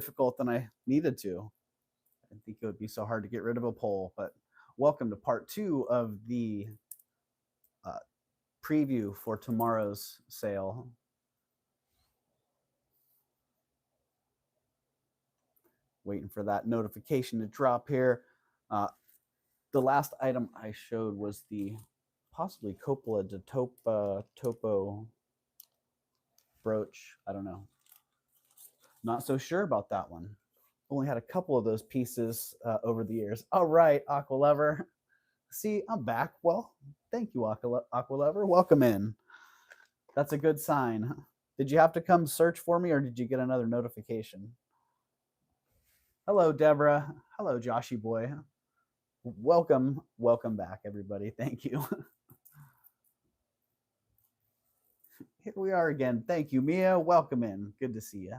difficult than I needed to. I didn't think it would be so hard to get rid of a poll, but welcome to part 2 of the preview for tomorrow's sale. Waiting for that notification to drop here. The last item I showed was the possibly Coppola de Topo brooch. I don't know. Not so sure about that one. Only had a couple of those pieces over the years. All right, Aqua Lover. See, I'm back. Well, thank you, Aqua Lover. Welcome in. That's a good sign. Did you have to come search for me, or did you get another notification? Hello, Deborah. Hello, Joshy boy. Welcome back, everybody. Thank you. Here we are again. Thank you, Mia. Welcome in. Good to see you.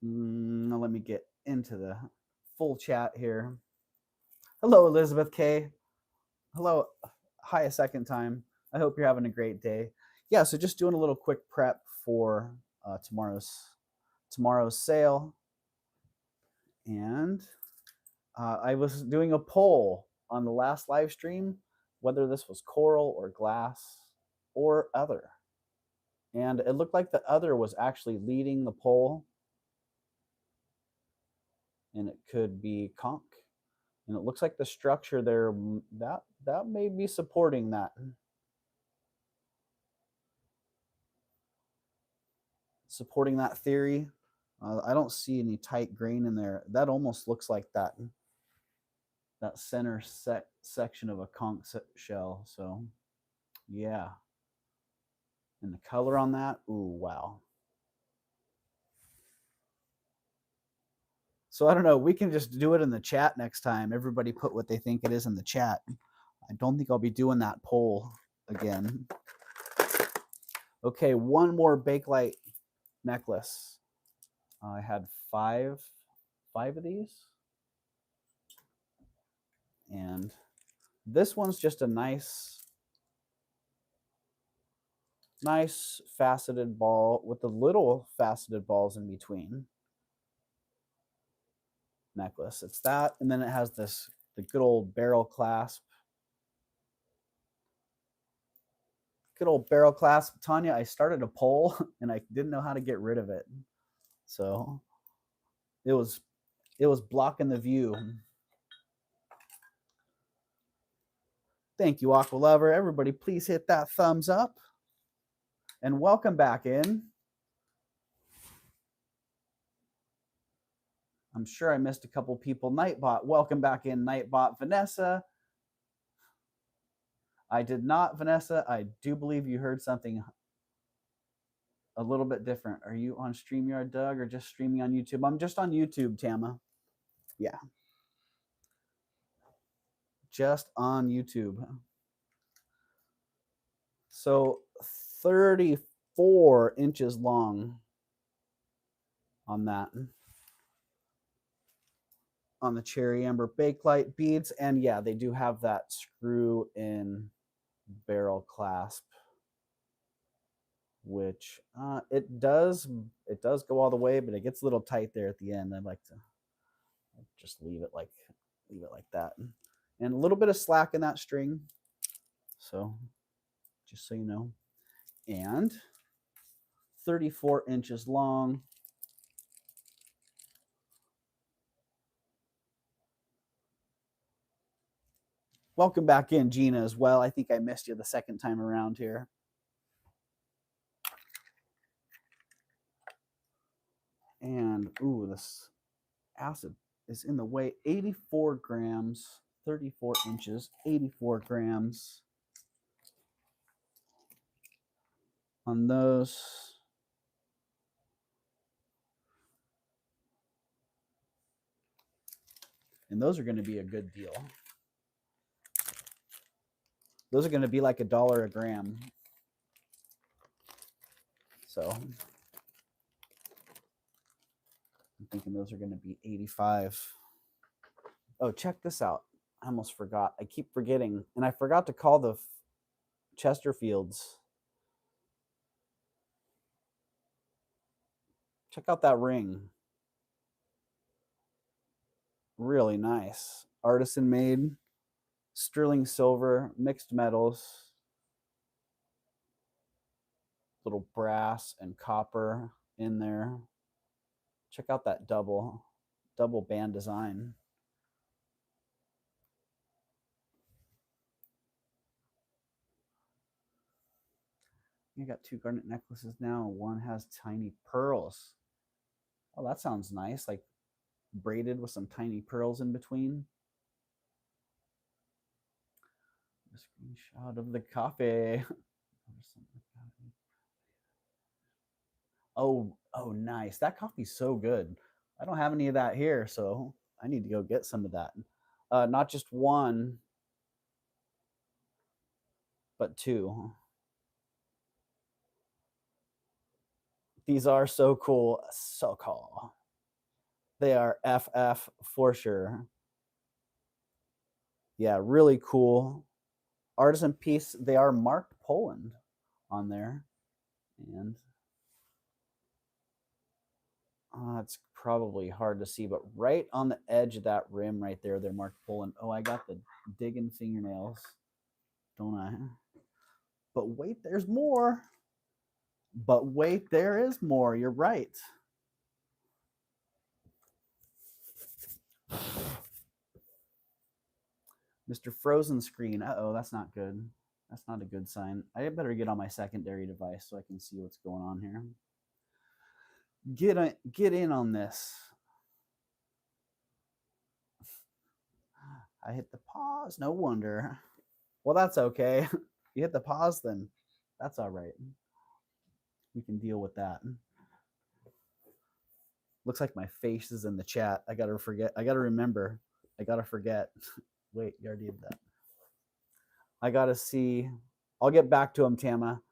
Let me get into the full chat here. Hello, Elizabeth K. Hello. Hi a second time. I hope you're having a great day. Yeah, so just doing a little quick prep for tomorrow's sale. And I was doing a poll on the last live stream, whether this was coral or glass or other. And it looked like the other was actually leading the poll. And it could be conch. And it looks like the structure there, that may be supporting that. Supporting that theory. I don't see any tight grain in there. That almost looks like that center section of a conch shell. So, yeah. And the color on that, ooh, wow. So I don't know. We can just do it in the chat next time. Everybody put what they think it is in the chat. I don't think I'll be doing that poll again. Okay, one more Bakelite necklace. I had five of these. And this one's just a nice faceted ball with the little faceted balls in between. Necklace. It's that, and then it has the good old barrel clasp. Good old barrel clasp. Tanya, I started a poll and I didn't know how to get rid of it. So it was blocking the view. Thank you, Aqua Lover. Everybody, please hit that thumbs up. And welcome back in. I'm sure I missed a couple people. Nightbot, welcome back in, Nightbot. Vanessa. I did not, Vanessa. I do believe you heard something a little bit different. Are you on StreamYard, Doug, or just streaming on YouTube? I'm just on YouTube, Tama. Yeah. Just on YouTube. So 34 inches long on that. On the cherry amber Bakelite beads. And yeah, they do have that screw in barrel clasp, which it does go all the way, but it gets a little tight there at the end. I'd like to just leave it like that. And a little bit of slack in that string. So just so you know. And 34 inches long. Welcome back in, Gina, as well. I think I missed you the second time around here. And, ooh, this acid is in the way. 84 grams, 34 inches, 84 grams on those. And those are going to be a good deal. Those are going to be like $1 a gram. So I'm thinking those are going to be 85. Oh, check this out. I almost forgot. I keep forgetting. And I forgot to call the Chesterfields Check out that ring. Really nice. Artisan made, sterling silver, mixed metals, little brass and copper in there. Check out that double band design. You got 2 garnet necklaces now. One has tiny pearls. Oh, that sounds nice. Like braided with some tiny pearls in between. A screenshot of the coffee. Oh, nice. That coffee's so good. I don't have any of that here, so I need to go get some of that. Not just one, but 2. These are so cool. So cool. They are FF for sure. Yeah, really cool. Artisan piece. They are marked Poland on there. And it's probably hard to see, but right on the edge of that rim right there, they're marked Poland. Oh, I got the digging fingernails, don't I? But wait, there's more. But wait, there is more. You're right. Mr. Frozen Screen. Uh-oh, that's not good. That's not a good sign. I better get on my secondary device so I can see what's going on here. Get in on this. I hit the pause. No wonder. Well, that's okay. You hit the pause, then that's all right. We can deal with that. Looks like my face is in the chat. I gotta forget. I gotta remember. I gotta forget. Wait, you already did that. I gotta see. I'll get back to him, Tama.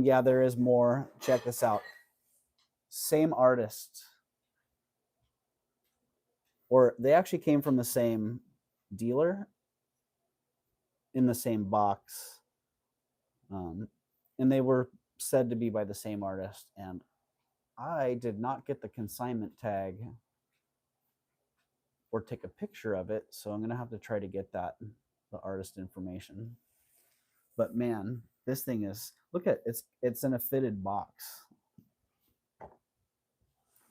Yeah, there is more. Check this out. Same artist. Or they actually came from the same dealer in the same box. And they were said to be by the same artist. And I did not get the consignment tag or take a picture of it. So I'm going to have to try to get that, the artist information. But man, this thing is, look at it's in a fitted box.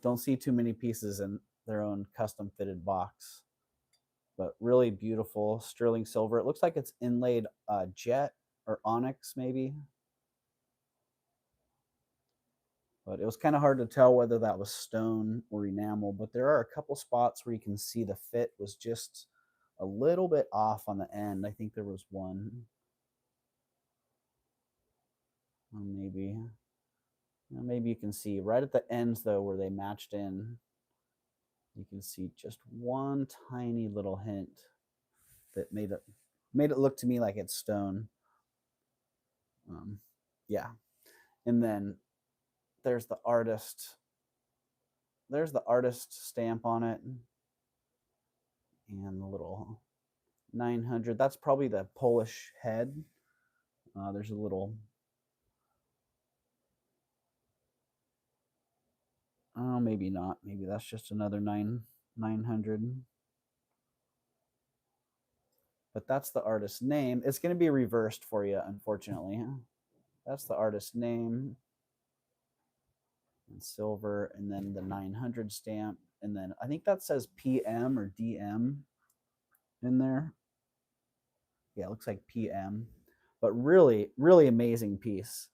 Don't see too many pieces in their own custom fitted box. But really beautiful sterling silver. It looks like it's inlaid jet or onyx maybe. But it was kind of hard to tell whether that was stone or enamel. But there are a couple spots where you can see the fit was just a little bit off on the end. I think there was one. Or maybe you can see right at the ends though where they matched in. You can see just one tiny little hint that made it look to me like it's stone. Yeah. And then there's the artist stamp on it, and the little 900. That's probably the Polish head. There's a little, oh, maybe not. Maybe that's just another 900. But that's the artist's name. It's going to be reversed for you, unfortunately. That's the artist's name. And silver, and then the 900 stamp. And then I think that says PM or DM in there. Yeah, it looks like PM. But really, really amazing piece.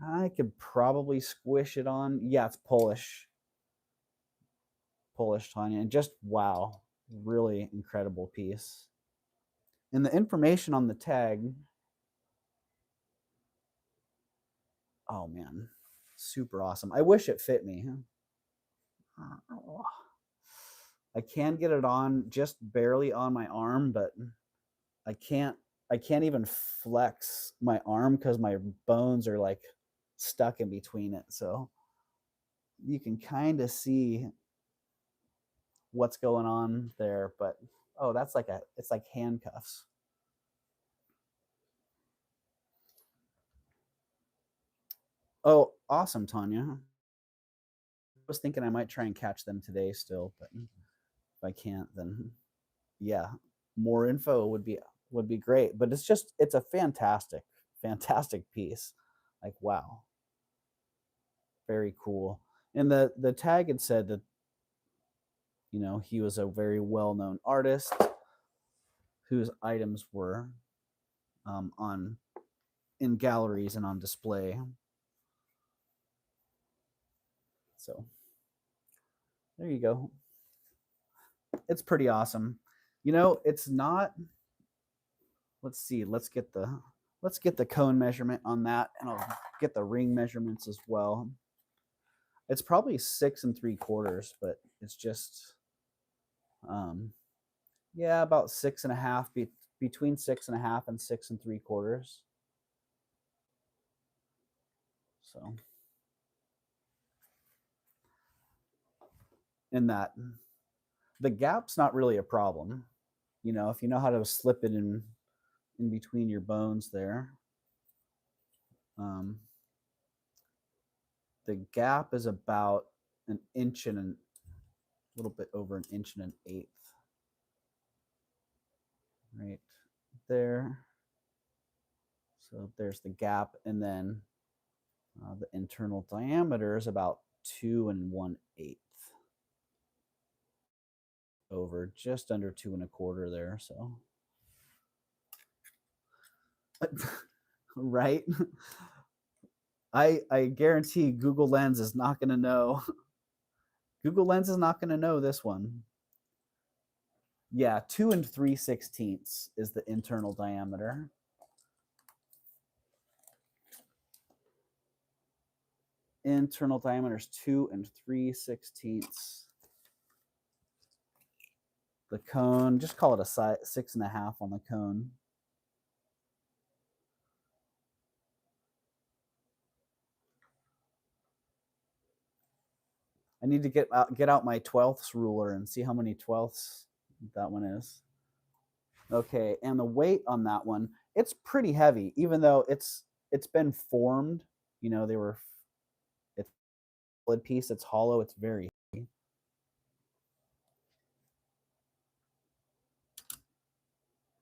I could probably squish it on. Yeah, it's Polish, Tanya. And just wow, really incredible piece. And the information on the tag, oh man, super awesome. I wish it fit me. I can get it on just barely on my arm, but I can't even flex my arm because my bones are like stuck in between it. So you can kind of see what's going on there, but oh, that's like it's like handcuffs. Oh, awesome, Tanya. was thinking I might try and catch them today still, but if I can't, then yeah, more info would be great. But it's a fantastic piece. Like wow, very cool. And the tag had said that he was a very well known artist whose items were on in galleries and on display. So there you go. It's pretty awesome. It's not. Let's see. Let's get the cone measurement on that, and I'll get the ring measurements as well. It's probably 6 3/4, but it's just, yeah, about 6.5, between 6.5 and 6 3/4. So, in that, the gap's not really a problem. If you know how to slip it in between your bones there. The gap is about an inch and a little bit over an inch and an eighth. Right there. So there's the gap, and then the internal diameter is about 2 1/8 over just under 2 1/4 there. So, right? I guarantee Google Lens is not going to know. Google Lens is not going to know this one. Yeah, 2 3/16 is the internal diameter. Internal diameter is 2 3/16. The cone, just call it a 6.5 on the cone. I need to get out my 12ths ruler and see how many 12ths that one is. Okay, and the weight on that one, it's pretty heavy, even though it's been formed. It's a solid piece, it's hollow, it's very heavy.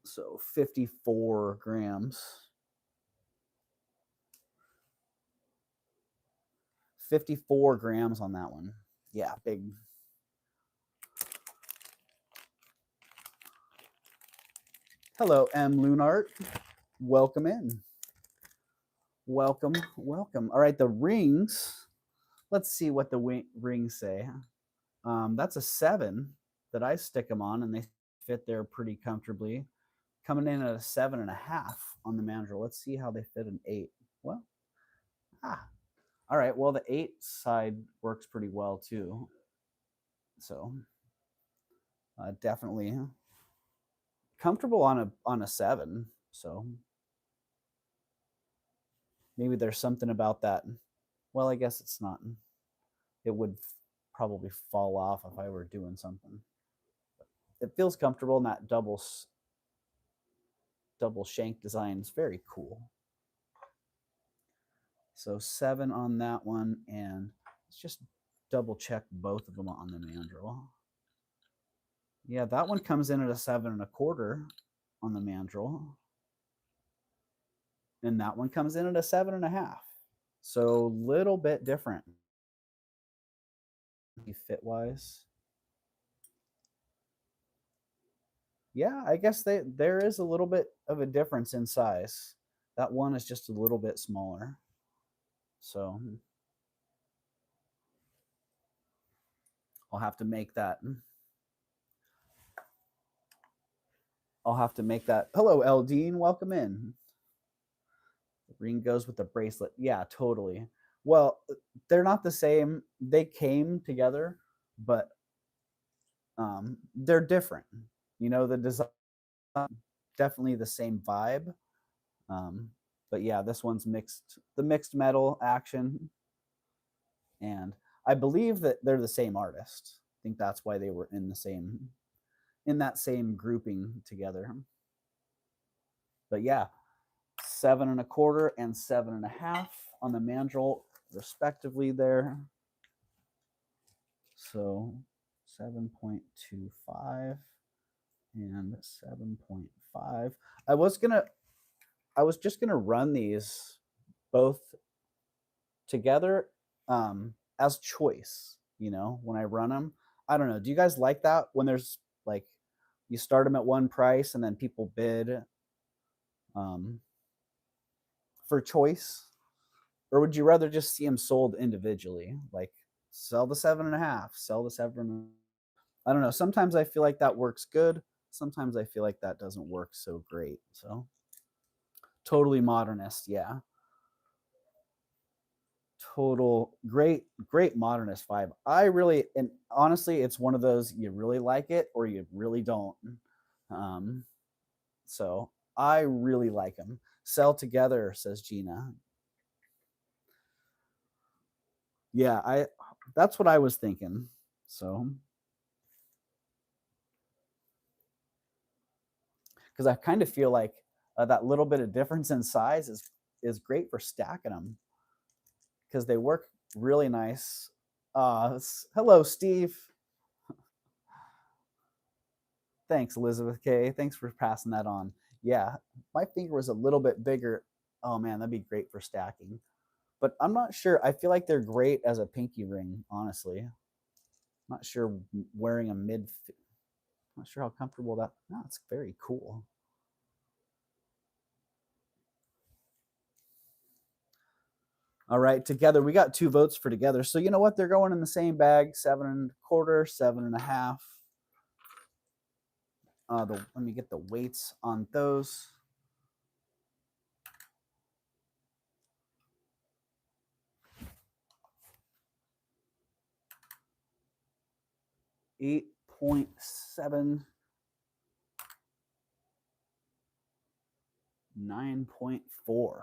So 54 grams. 54 grams on that one. Yeah, big. Hello, M. Lunart. Welcome in. Welcome. All right, the rings. Let's see what the rings say. That's a 7 that I stick them on, and they fit there pretty comfortably. Coming in at a 7.5 on the mandrel. Let's see how they fit an 8. Well, all right. Well, the 8 side works pretty well too. So definitely comfortable on a 7. So maybe there's something about that. Well, I guess it's not. It would probably fall off if I were doing something. It feels comfortable, and that double shank design is very cool. So 7 on that one, and let's just double check both of them on the mandrel. Yeah, that one comes in at a 7 1/4 on the mandrel, and that one comes in at a 7.5. So a little bit different fit wise. Yeah, I guess there is a little bit of a difference in size. That one is just a little bit smaller. So I'll have to make that. Hello, Eldine. Welcome in. The ring goes with the bracelet. Yeah, totally. Well, they're not the same. They came together, but they're different. The design, definitely the same vibe. But yeah, this one's the mixed metal action. And I believe that they're the same artist. I think that's why they were in that same grouping together. But yeah, 7 1/4 and 7.5 on the mandrel, respectively there. So 7.25 and 7.5. I was just gonna run these both together as choice, you know, when I run them. I don't know. Do you guys like that when there's like you start them at one price and then people bid um, for choice? Or would you rather just see them sold individually? Like sell the 7.5, sell the 7. I don't know. Sometimes I feel like that works good. Sometimes I feel like that doesn't work so great. So totally modernist, yeah. Total great modernist vibe. I really, and honestly, it's one of those you really like it or you really don't. Um, so I really like them. Sell together, says Gina. Yeah, that's what I was thinking. So because I kind of feel like that little bit of difference in size is great for stacking them because they work really nice. Hello, Steve. Thanks, Elizabeth K. Thanks for passing that on. Yeah, my finger was a little bit bigger. Oh man, that'd be great for stacking. But I'm not sure. I feel like they're great as a pinky ring, honestly. I'm not sure wearing a mid. Not sure how comfortable that. No, it's very cool. All right, together we got 2 votes for together. So you know what? They're going in the same bag. 7.25, 7.5. Let me get the weights on those. 8.7, 9.4.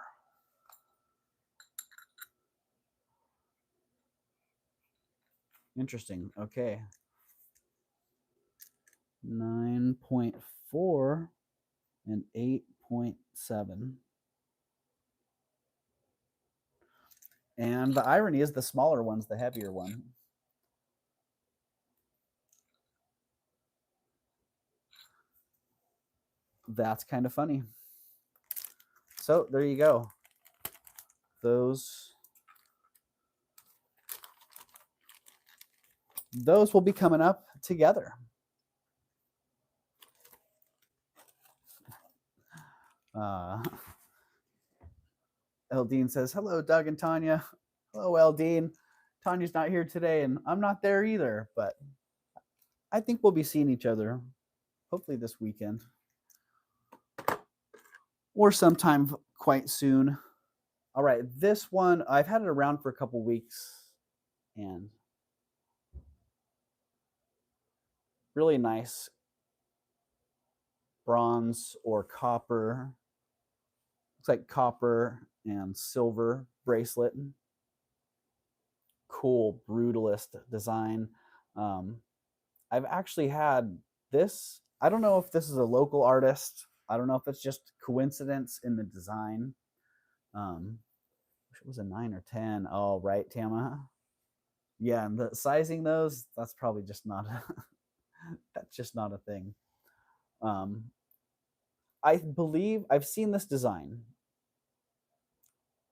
Interesting. Okay. 9.4 and 8.7. And the irony is the smaller one's the heavier one. That's kind of funny. So there you go. Those will be coming up together. Eldine says, hello, Doug and Tanya. Hello, Eldine. Tanya's not here today, and I'm not there either, but I think we'll be seeing each other hopefully this weekend or sometime quite soon. All right, this one, I've had it around for a couple weeks and really nice bronze or copper. Looks like copper and silver bracelet. Cool brutalist design. I've actually had this. I don't know if this is a local artist. I don't know if it's just coincidence in the design. Wish it was a 9 or 10. Oh, right, Tama. Yeah, and the sizing those, that's probably just not a that's just not a thing. I believe I've seen this design.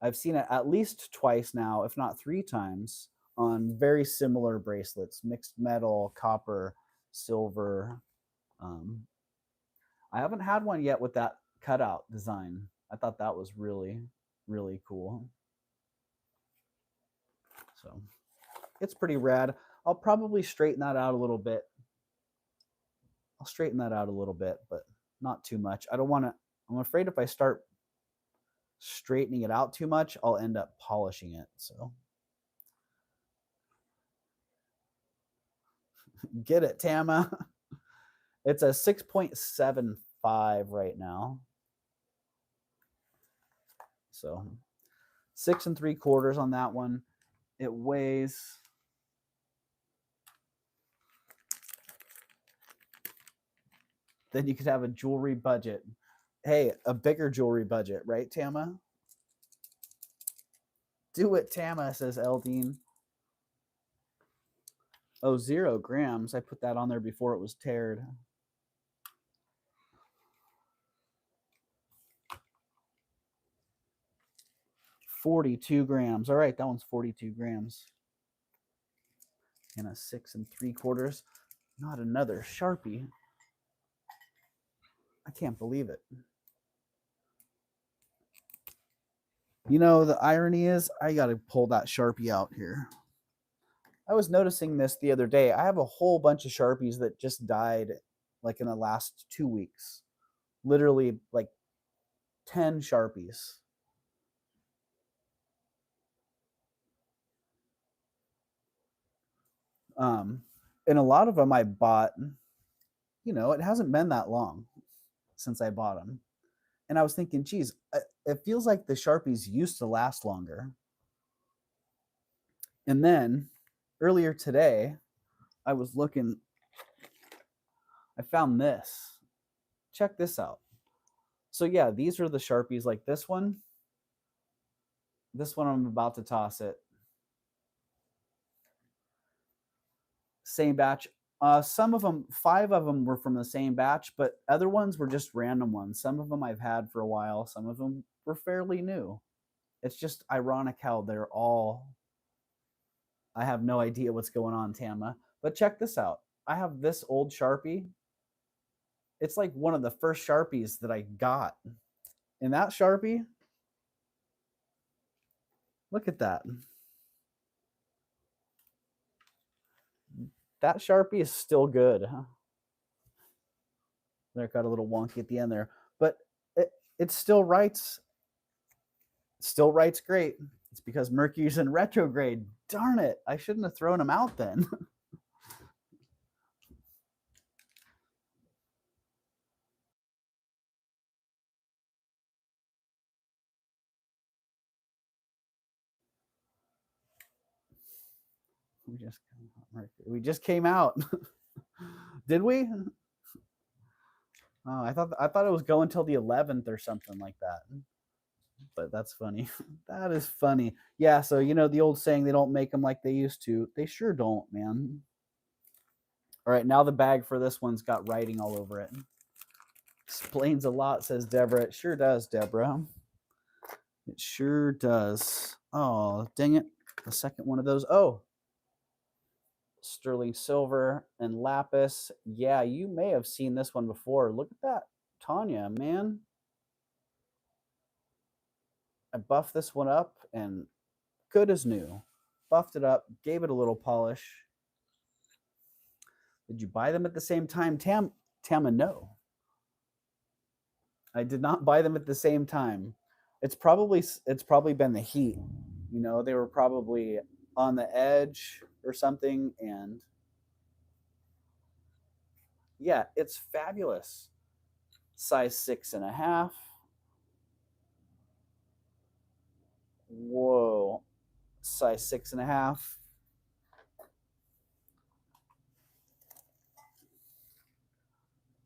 I've seen it at least twice now, if not 3 times, on very similar bracelets, mixed metal, copper, silver. I haven't had one yet with that cutout design. I thought that was really, really cool. So it's pretty rad. I'll probably straighten that out a little bit. I'll straighten that out a little bit, but not too much. I don't want to, I'm afraid if I start straightening it out too much, I'll end up polishing it. So get it, Tama. It's a 6.75 right now. So 6 3/4 on that one. It weighs, then you could have a jewelry budget. Hey, a bigger jewelry budget, right, Tama? Do it, Tama, says Eldine. Oh, 0 grams. I put that on there before it was teared. $42 grams. All right, that one's 42 grams. And a 6 3/4. Not another Sharpie. I can't believe it. You know, the irony is I got to pull that Sharpie out here. I was noticing this the other day. I have a whole bunch of Sharpies that just died like in the last 2 weeks. Literally like 10 Sharpies. And a lot of them I bought, you know, it hasn't been that long since I bought them. And I was thinking, geez, it feels like the Sharpies used to last longer. And then earlier today, I was looking, I found this. Check this out. So yeah, these are the Sharpies like this one. This one I'm about to toss it. Same batch. Some of them, 5 of them were from the same batch, but other ones were just random ones. Some of them I've had for a while. Some of them were fairly new. It's just ironic how they're all, I have no idea what's going on, Tama. But check this out. I have this old Sharpie. It's like one of the first Sharpies that I got. And that Sharpie, look at that. That Sharpie is still good. Huh? There, got a little wonky at the end there. But it still writes. Still writes great. It's because Mercury's in retrograde. Darn it. I shouldn't have thrown him out then. We just came out. Did we? Oh, I thought it was going till the 11th or something like that. But that's funny. That is funny. Yeah, so you know the old saying, they don't make them like they used to. They sure don't, man. All right, now the bag for this one's got writing all over it. Explains a lot, says Deborah. It sure does, Deborah. It sure does. Oh, dang it. The second one of those. Oh, sterling silver and lapis. Yeah, you may have seen this one before. Look at that. Tanya, man. I buffed this one up and good as new. Buffed it up, gave it a little polish. Did you buy them at the same time? Tama, no. I did not buy them at the same time. It's probably been the heat. You know, they were probably on the edge or something, and yeah, it's fabulous. Size 6.5. Whoa. Size 6.5.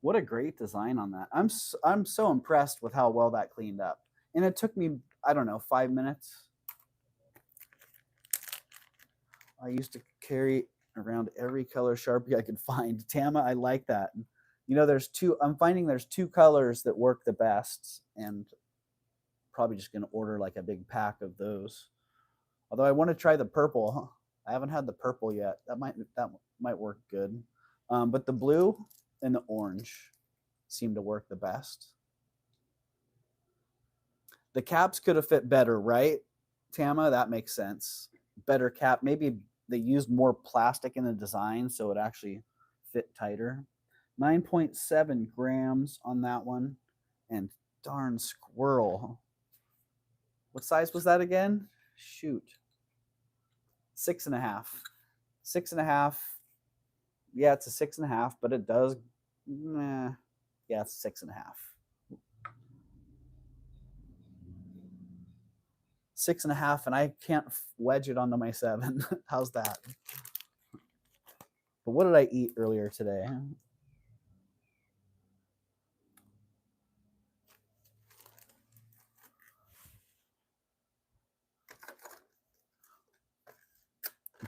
What a great design on that. I'm so impressed with how well that cleaned up. And it took me, I don't know, 5 minutes. I used to carry around every color Sharpie I could find. Tama, I like that. You know, I'm finding there's 2 colors that work the best, and probably just going to order like a big pack of those. Although I want to try the purple. I haven't had the purple yet. That might work good. But the blue and the orange seem to work the best. The caps could have fit better, right, Tama? That makes sense. Better cap. Maybe they used more plastic in the design so it actually fit tighter. 9.7 grams on that one. And darn squirrel. What size was that again? Shoot. 6.5. 6.5. Yeah, it's a 6.5, but it does. Yeah, it's 6.5. 6.5, and I can't wedge it onto my 7. How's that? But what did I eat earlier today?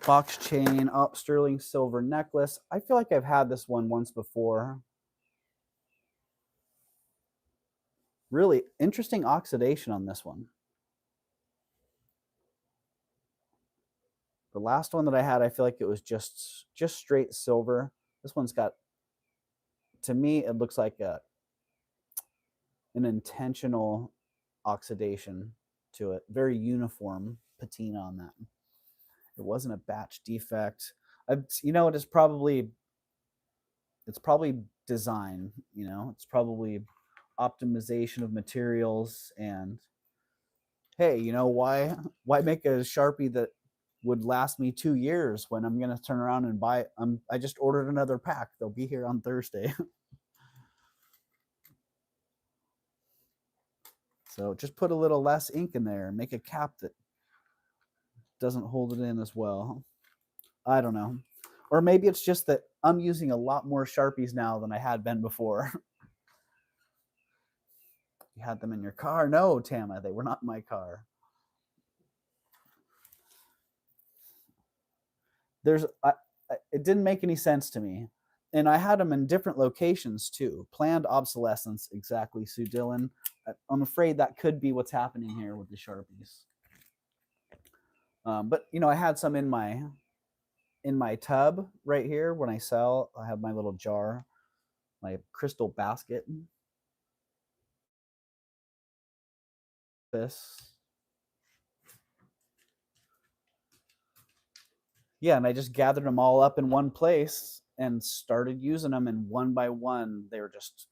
Box chain, sterling silver necklace. I feel like I've had this one once before. Really interesting oxidation on this one. The last one that I had, I feel like it was just straight silver. This one's got, to me, it looks like an intentional oxidation to it. Very uniform patina on that. It wasn't a batch defect. You know, it's probably design. You know, it's probably optimization of materials. And hey, you know, why make a Sharpie that would last me 2 years when I'm going to turn around and buy it? I just ordered another pack. They'll be here on Thursday. So just put a little less ink in there and make a cap that doesn't hold it in as well. I don't know. Or maybe it's just that I'm using a lot more Sharpies now than I had been before. You had them in your car? No, Tama, they were not in my car. It didn't make any sense to me. And I had them in different locations too. Planned obsolescence, exactly, Sue Dillon. I'm afraid that could be what's happening here with the Sharpies. But you know, I had some in my tub right here when I sell. I have my little jar, my crystal basket. This. Yeah, and I just gathered them all up in one place and started using them, and one by one they were just,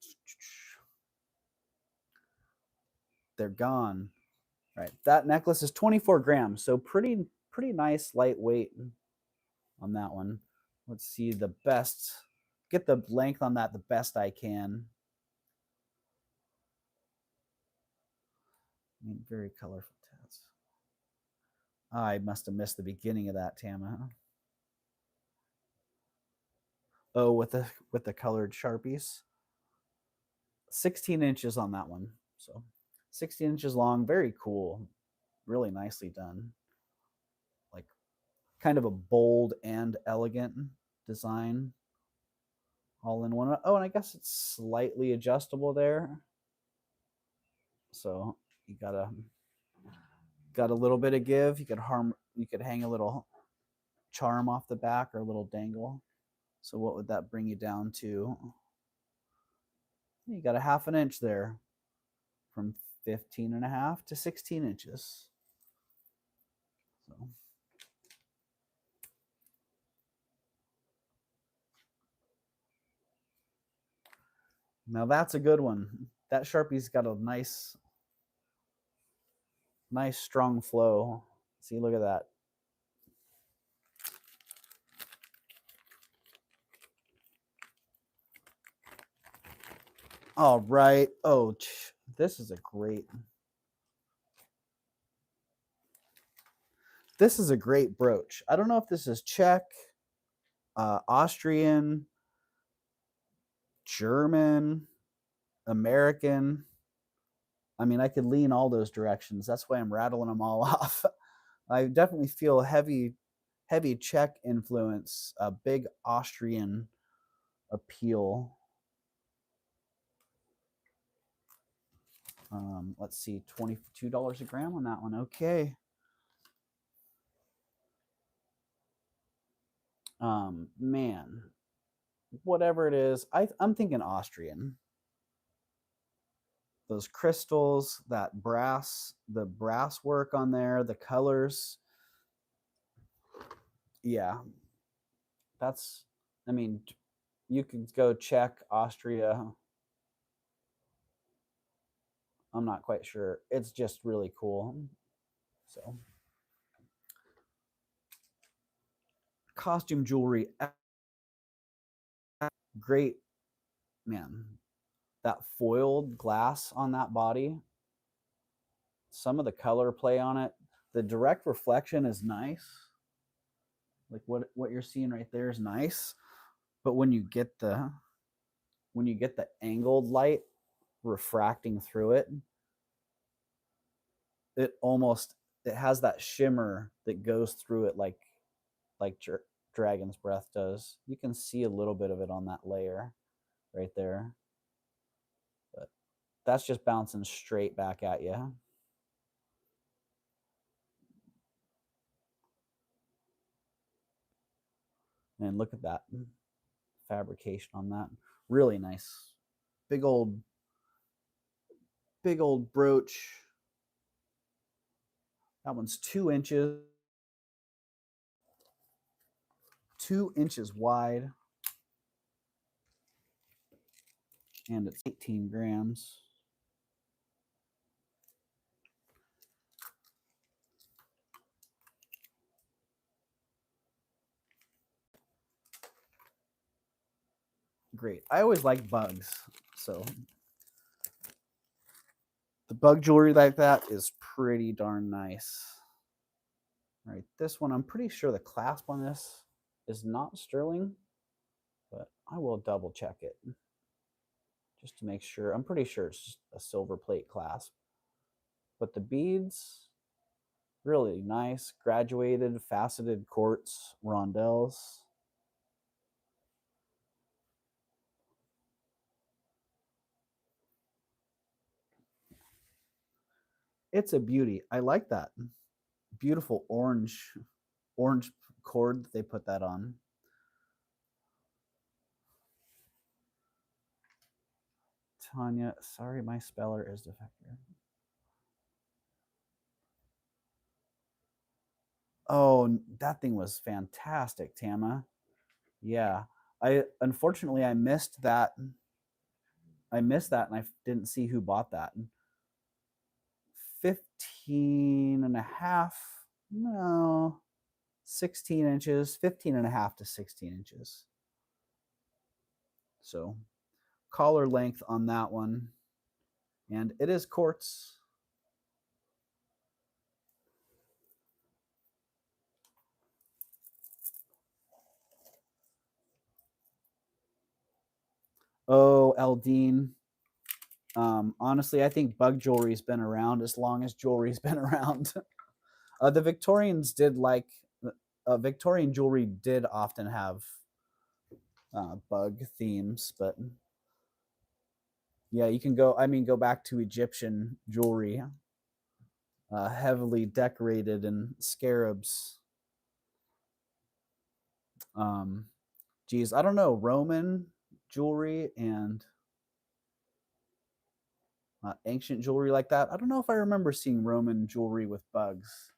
they're gone. Right, that necklace is 24 grams, so pretty nice lightweight on that one. Let's see the best, get the length on that the best I can. Very colorful tats. I must have missed the beginning of that, Tama. Oh, with the colored Sharpies. 16 inches on that one. So 16 inches long, very cool. Really nicely done. Like kind of a bold and elegant design all in one. Oh, and I guess it's slightly adjustable there. So you got a little bit of give. You could hang a little charm off the back or a little dangle. So what would that bring you down to? You got a half an inch there, from 15 and a half to 16 inches. So now that's a good one. That Sharpie's got a nice strong flow. See, look at that. All right. Oh, this is a great brooch. I don't know if this is Czech, Austrian, German, American. I mean, I could lean all those directions. That's why I'm rattling them all off. I definitely feel heavy Czech influence, a big Austrian appeal. Let's see, $22 a gram on that one. Okay. Man, whatever it is, I'm thinking Austrian. Those crystals, that brass, the brass work on there, the colors. Yeah, that's, I mean, you could go Czech, Austria. I'm not quite sure. It's just really cool. So, costume jewelry, great, man. That foiled glass on that body, some of the color play on it, the direct reflection is nice. Like what you're seeing right there is nice, but when you get the angled light refracting through it, it has that shimmer that goes through it, like like Dragon's Breath does. You can see a little bit of it on that layer right there. But that's just bouncing straight back at you. And look at that fabrication on that. Really nice. Big old brooch. That one's 2 inches. 2 inches wide. And it's 18 grams. Great. I always like bugs. So the bug jewelry like that is pretty darn nice. All right, this one, I'm pretty sure the clasp on this is not sterling, but I will double check it just to make sure. I'm pretty sure it's just a silver plate clasp. But the beads, really nice, graduated, faceted quartz rondelles. It's a beauty. I like that. Beautiful orange cord that they put that on. Tanya, sorry, my speller is defective. Oh, that thing was fantastic, Tama. Yeah. Unfortunately I missed that. And I didn't see who bought that. 15 and a half. No. 16 inches, 15 and a half to 16 inches. So collar length on that one. And it is quartz. Oh, Eldine. Honestly, I think bug jewelry's been around as long as jewelry's been around. The Victorians did like Victorian jewelry did often have bug themes, but yeah, you can go. I mean, go back to Egyptian jewelry, heavily decorated in scarabs. Geez, I don't know, Roman jewelry and ancient jewelry like that. I don't know if I remember seeing Roman jewelry with bugs.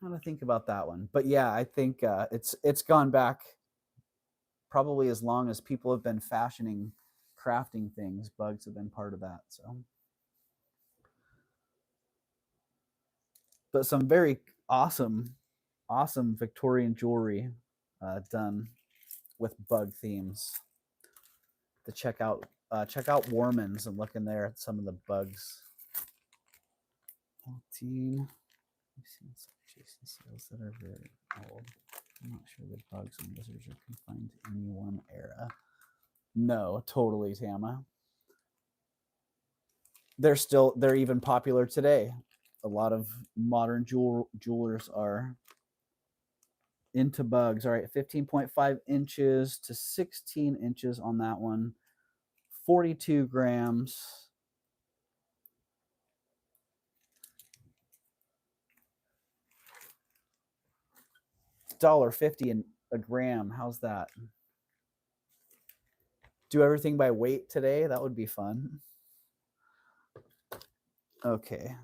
How to think about that one, but yeah, I think it's gone back probably as long as people have been fashioning, crafting things. Bugs have been part of that. So, but some very awesome Victorian jewelry done with bug themes. To check out Warman's and look in there at some of the bugs. 14. I've seen some Jason sales that are very old. I'm not sure the bugs and lizards are confined to any one era. No, totally, Tama. They're even popular today. A lot of modern jewelers are into bugs. All right, 15.5 inches to 16 inches on that one. 42 grams. $1.50 a gram. How's that? Do everything by weight today. That would be fun. Okay,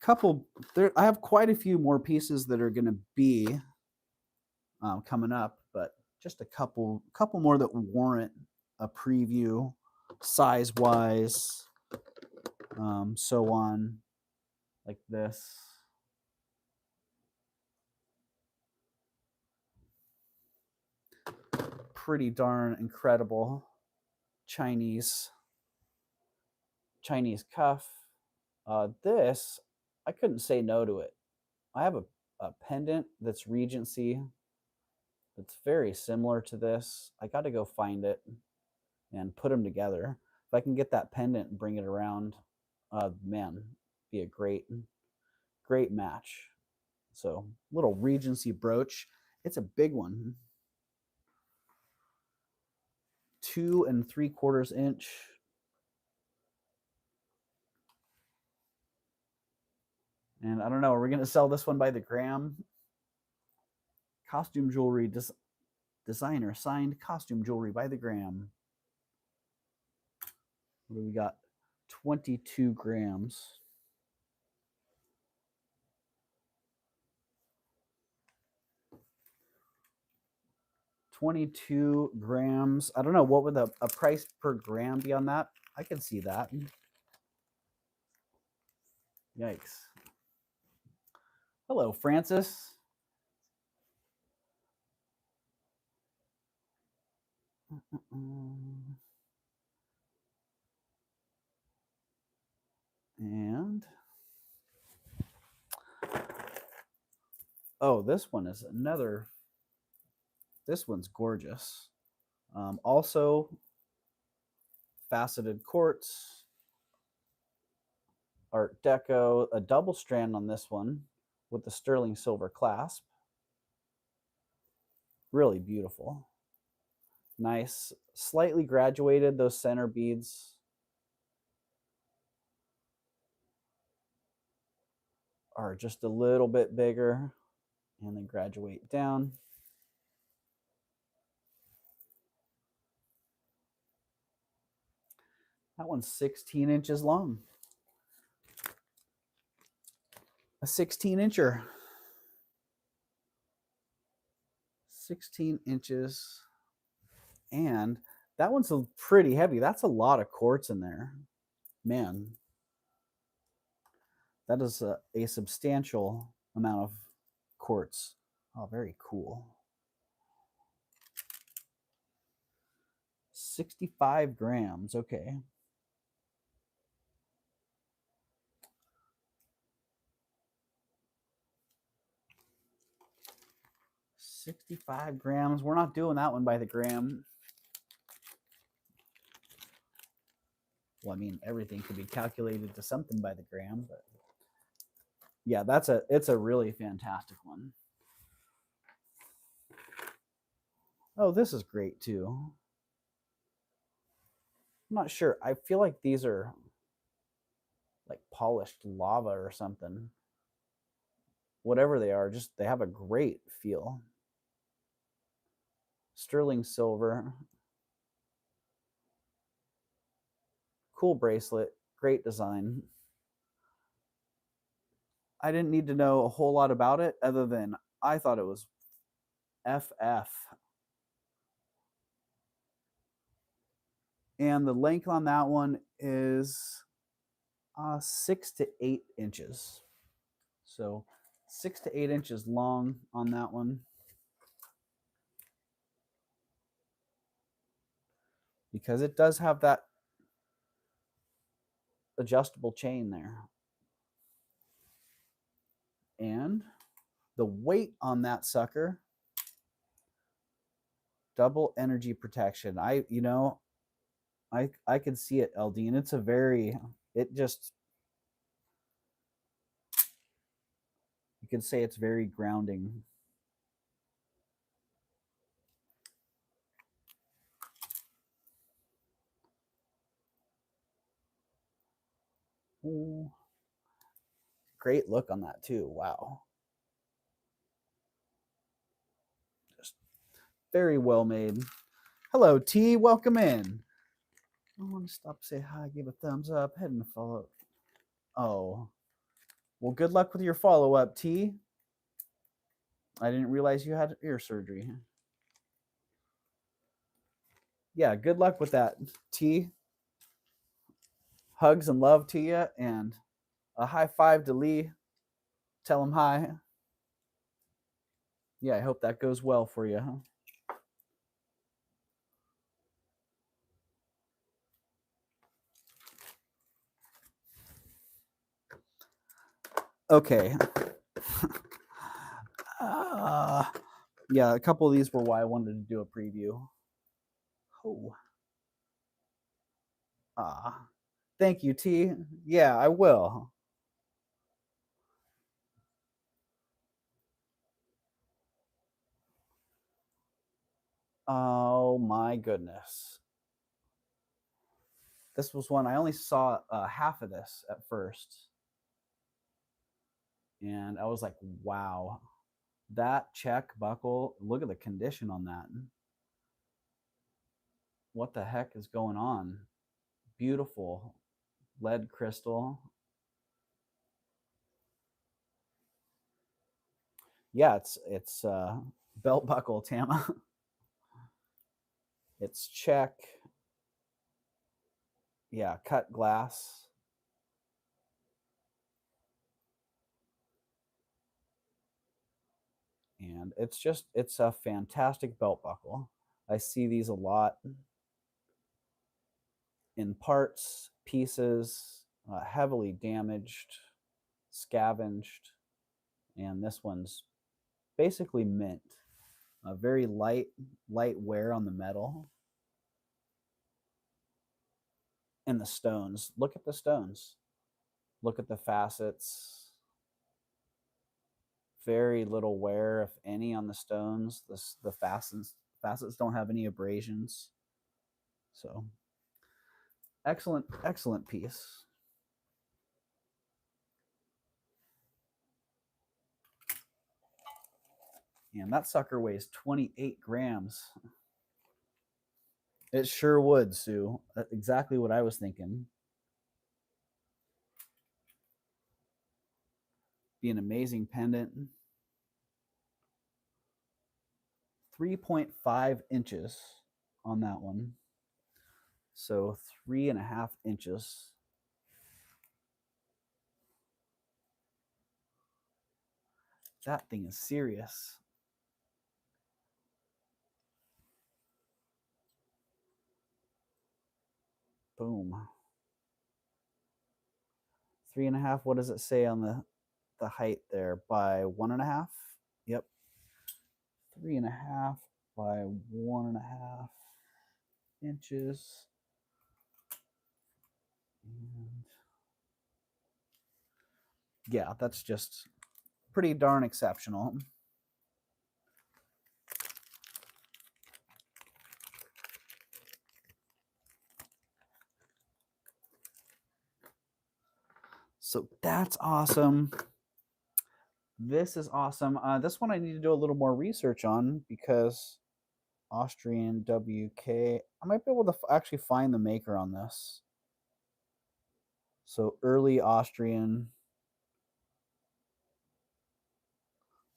couple there. I have quite a few more pieces that are going to be coming up, but just a couple more that warrant a preview, size wise, so on, like this. Pretty darn incredible Chinese cuff. This, I couldn't say no to it. I have a pendant that's Regency. It's very similar to this. I got to go find it and put them together. If I can get that pendant and bring it around, man, be a great match. So little Regency brooch. It's a big one. 2 3/4 inch. And I don't know, are we going to sell this one by the gram? Costume jewelry designer signed costume jewelry by the gram. What do we got? 22 grams. $22 grams. I don't know, what would a price per gram be on that? I can see that. Yikes. Hello, Francis. And oh, this one is another. This one's gorgeous. Also, faceted quartz, Art Deco, a double strand on this one with the sterling silver clasp. Really beautiful. Nice, slightly graduated, those center beads are just a little bit bigger and then graduate down. That one's 16 inches long. A 16-incher. 16 inches. And that one's pretty heavy. That's a lot of quartz in there. Man, that is a substantial amount of quartz. Oh, very cool. 65 grams. Okay. $65 grams. We're not doing that one by the gram. Well, I mean, everything could be calculated to something by the gram, but yeah, it's a really fantastic one. Oh, this is great too. I'm not sure. I feel like these are like polished lava or something. Whatever they are, just they have a great feel. Sterling silver. Cool bracelet. Great design. I didn't need to know a whole lot about it other than I thought it was FF. And the length on that one is 6 to 8 inches. So 6 to 8 inches long on that one. Because it does have that adjustable chain there. And the weight on that sucker, double energy protection. I could see it, LD, and it's a very, it just, you could say it's very grounding. Ooh. Great look on that too. Wow. Just very well made. Hello, T. Welcome in. I want to stop, say hi, give a thumbs up, head and follow. Oh, well, good luck with your follow-up, T. I didn't realize you had ear surgery. Yeah, good luck with that, T. Hugs and love to you, and a high five to Lee. Tell him hi. Yeah, I hope that goes well for you. Huh? Okay. Yeah, a couple of these were why I wanted to do a preview. Oh. Thank you, T. Yeah, I will. Oh my goodness. This was one I only saw half of this at first. And I was like, wow, that check buckle, look at the condition on that. What the heck is going on? Beautiful lead crystal. Yeah, it's belt buckle, Tama. It's check. Yeah, cut glass. And it's a fantastic belt buckle. I see these a lot in parts, pieces, heavily damaged, scavenged, and this one's basically mint. Very light wear on the metal. And the stones. Look at the stones. Look at the facets. Very little wear, if any, on the stones. The facets don't have any abrasions. So excellent piece. And that sucker weighs 28 grams. It sure would, Sue. That's exactly what I was thinking. Be an amazing pendant. 3.5 inches on that one. So 3.5 inches. That thing is serious. Boom. 3.5. What does it say on the height there? By 1.5? Yep. 3.5 by 1.5 inches. And yeah, that's just pretty darn exceptional. So that's awesome. This is awesome. This one I need to do a little more research on because Austrian WK. I might be able to actually find the maker on this. So early Austrian.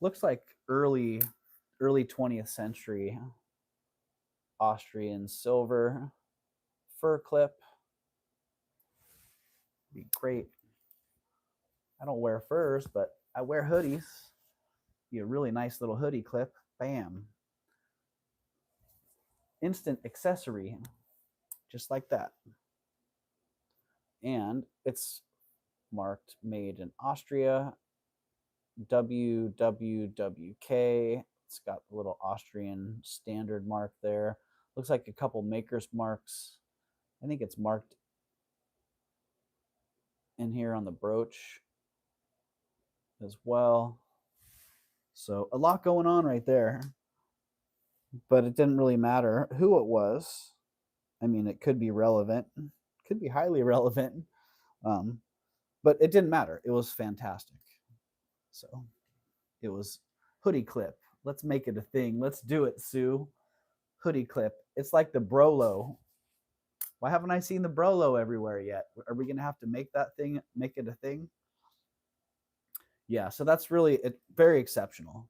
Looks like early 20th century Austrian silver fur clip. Be great. I don't wear furs, but I wear hoodies. Be a really nice little hoodie clip. Bam. Instant accessory. Just like that. And it's marked made in Austria. WWWK. It's got the little Austrian standard mark there. Looks like a couple maker's marks. I think it's marked in here on the brooch as well. So a lot going on right there. But it didn't really matter who it was. I mean, it could be relevant, could be highly relevant, but it didn't matter. It was fantastic. So it was hoodie clip. Let's make it a thing. Let's do it, Sue. Hoodie clip. It's like the Brolo. Why haven't I seen the Brolo everywhere yet? Are we going to have to make that thing, make it a thing? Yeah, so that's really very exceptional.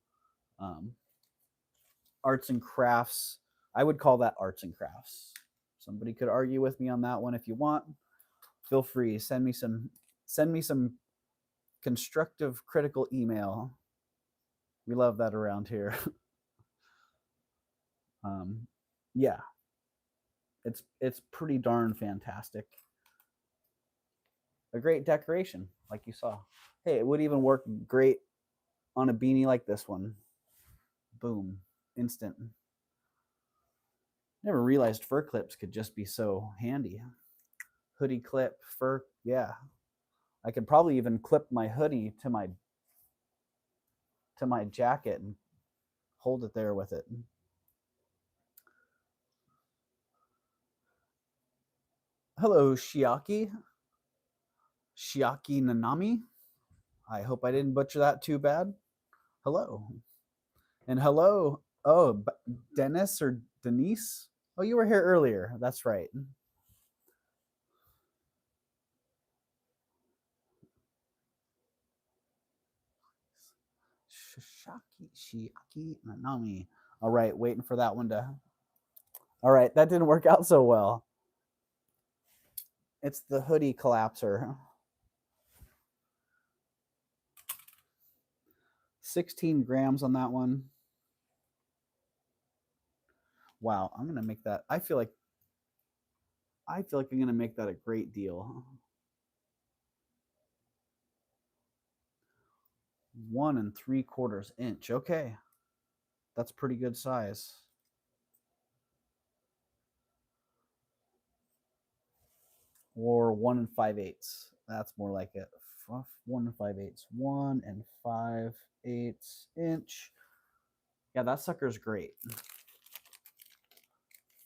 Arts and crafts. I would call that arts and crafts. Somebody could argue with me on that one if you want. Feel free. Send me some constructive critical email. We love that around here. Yeah, it's pretty darn fantastic. A great decoration, like you saw. Hey, it would even work great on a beanie like this one. Boom, instant. Never realized fur clips could just be so handy. Hoodie clip, fur, yeah. I could probably even clip my hoodie to my jacket and hold it there with it. Hello, Shiaki Nanami. I hope I didn't butcher that too bad. Hello. And hello. Oh, Dennis or Denise? Oh, you were here earlier. That's right. Shiaki Nanami. All right, waiting for that one to. All right, that didn't work out so well. It's the hoodie collapser. 16 grams on that one. Wow, I'm gonna make that. I feel like I'm gonna make that a great deal. 1 3/4 inch. Okay, that's pretty good size. Or 1 5/8. That's more like it. 1 5/8. 1 5/8 inch. Yeah, that sucker's great.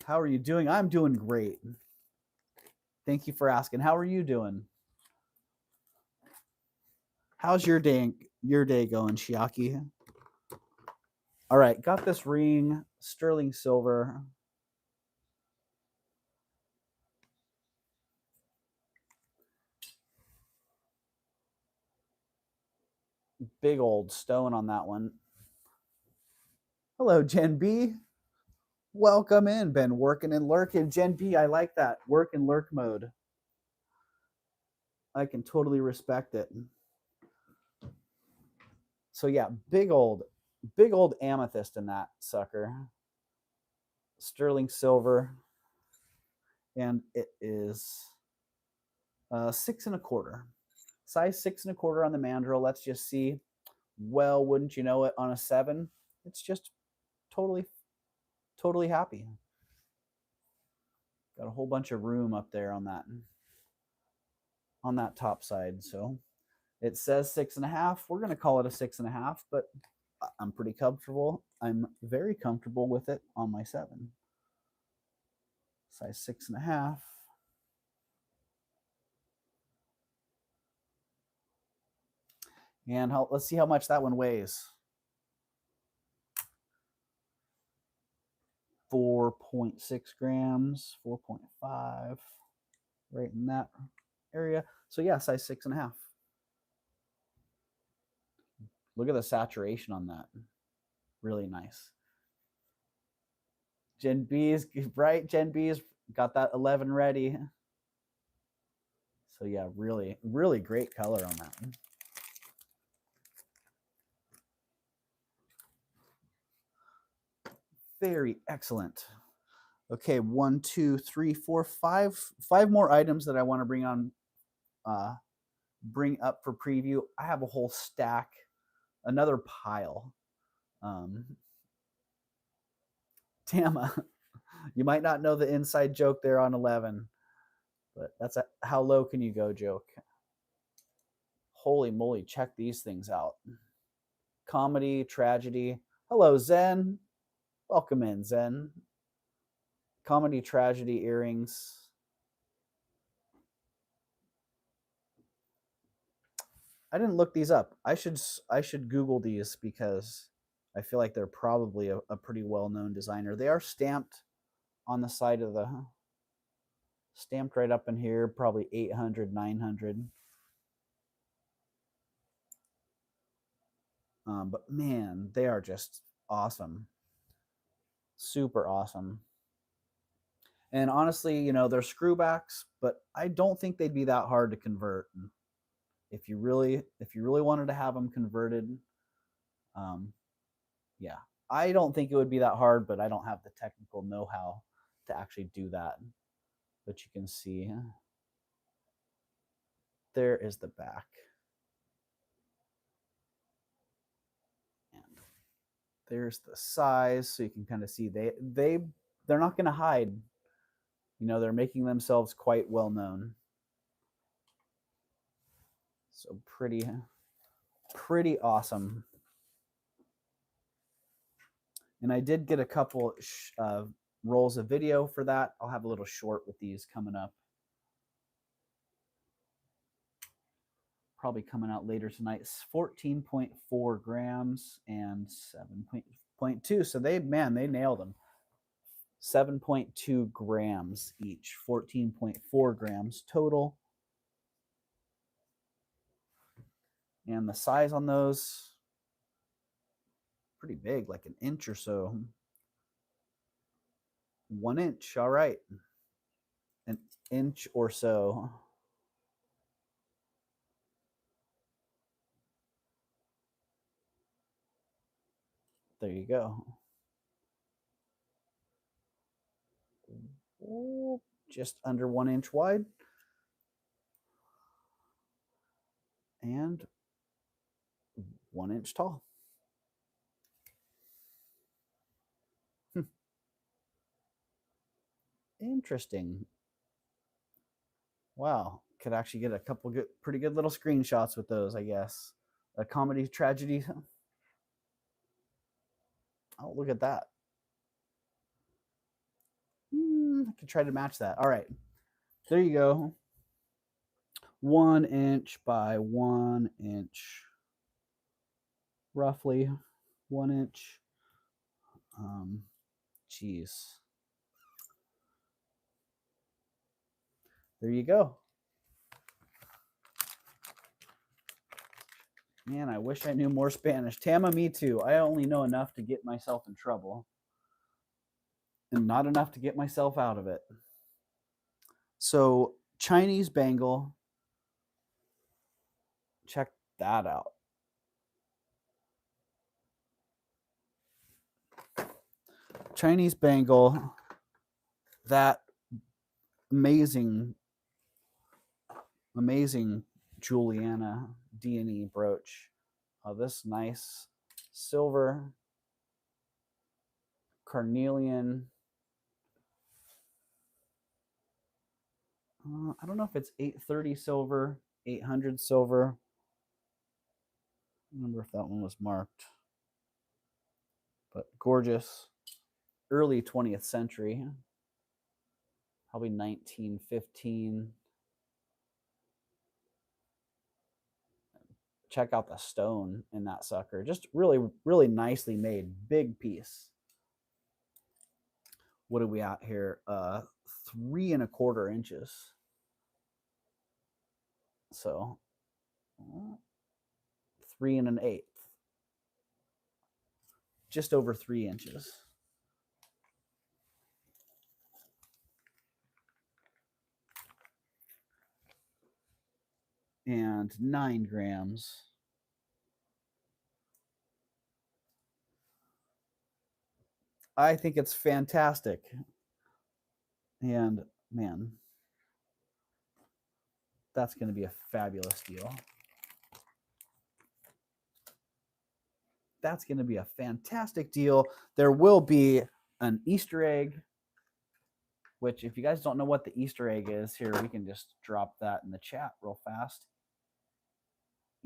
How are you doing? I'm doing great. Thank you for asking. How are you doing? How's your day going, Shiaki? All right, got this ring, sterling silver. Big old stone on that one. Hello, Jen B. Welcome in. Been working and lurking. Jen B, I like that. Work and lurk mode. I can totally respect it. So yeah, big old amethyst in that sucker. Sterling silver. And it is 6 1/4. Size 6 1/4 on the mandrel. Let's just see. Well, wouldn't you know it, on a 7, it's just totally happy. Got a whole bunch of room up there on that top side. So it says 6 1/2. We're going to call it a 6 1/2, but I'm pretty comfortable. I'm very comfortable with it on my 7. Size 6 1/2. And let's see how much that one weighs. 4.6 grams, 4.5, right in that area. So yeah, size 6 1/2. Look at the saturation on that. Really nice. Gen B's right. Gen B's got that 11 ready. So yeah, really, really great color on that one. Very excellent. Okay, 1, 2, 3, 4, 5 more items that I want to bring up for preview. I have a whole stack, another pile. Tama, you might not know the inside joke there on 11, but that's a how low can you go joke. Holy moly, check these things out. Comedy, tragedy. Hello, Zen. Welcome in, Zen. Comedy, tragedy earrings. I didn't look these up. I should Google these because I feel like they're probably a pretty well-known designer. They are stamped on the side of the, stamped right up in here, probably 800, 900. But man, they are just awesome. Super awesome. And honestly, you know, they're screwbacks, but I don't think they'd be that hard to convert. If you really wanted to have them converted, yeah, I don't think it would be that hard, but I don't have the technical know-how to actually do that. But you can see there is the back. And there's the size, so you can kind of see they're not going to hide. You know, they're making themselves quite well known. So pretty awesome. And I did get a couple rolls of video for that. I'll have a little short with these coming up. probably coming out later tonight. It's 14.4 grams and 7.2. So they nailed them. 7.2 grams each, 14.4 grams total. And the size on those, pretty big, like an inch or so. 1 inch, all right. An inch or so. There you go. Just under 1 inch wide. And 1 inch tall. Interesting. Wow. Could actually get a couple good, pretty good little screenshots with those, I guess. A comedy tragedy. Oh, look at that. I could try to match that. All right. There you go. 1 inch by 1 inch. Roughly 1 inch. Geez. There you go. Man, I wish I knew more Spanish. Tama, me too. I only know enough to get myself in trouble and not enough to get myself out of it. So, Chinese bangle. Check that out. Chinese bangle. That amazing Juliana D&E brooch. This nice silver carnelian. I don't know if it's 830 silver, 800 silver. I don't remember if that one was marked. But gorgeous. Early 20th century. Probably 1915. Check out the stone in that sucker. Just really, really nicely made. Big piece. What are we at here? 3 1/4 inches. So 3 1/8. Just over 3 inches. And 9 grams. I think it's fantastic. And man, that's going to be a fabulous deal. That's going to be a fantastic deal. There will be an Easter egg, which if you guys don't know what the Easter egg is, here, we can just drop that in the chat real fast.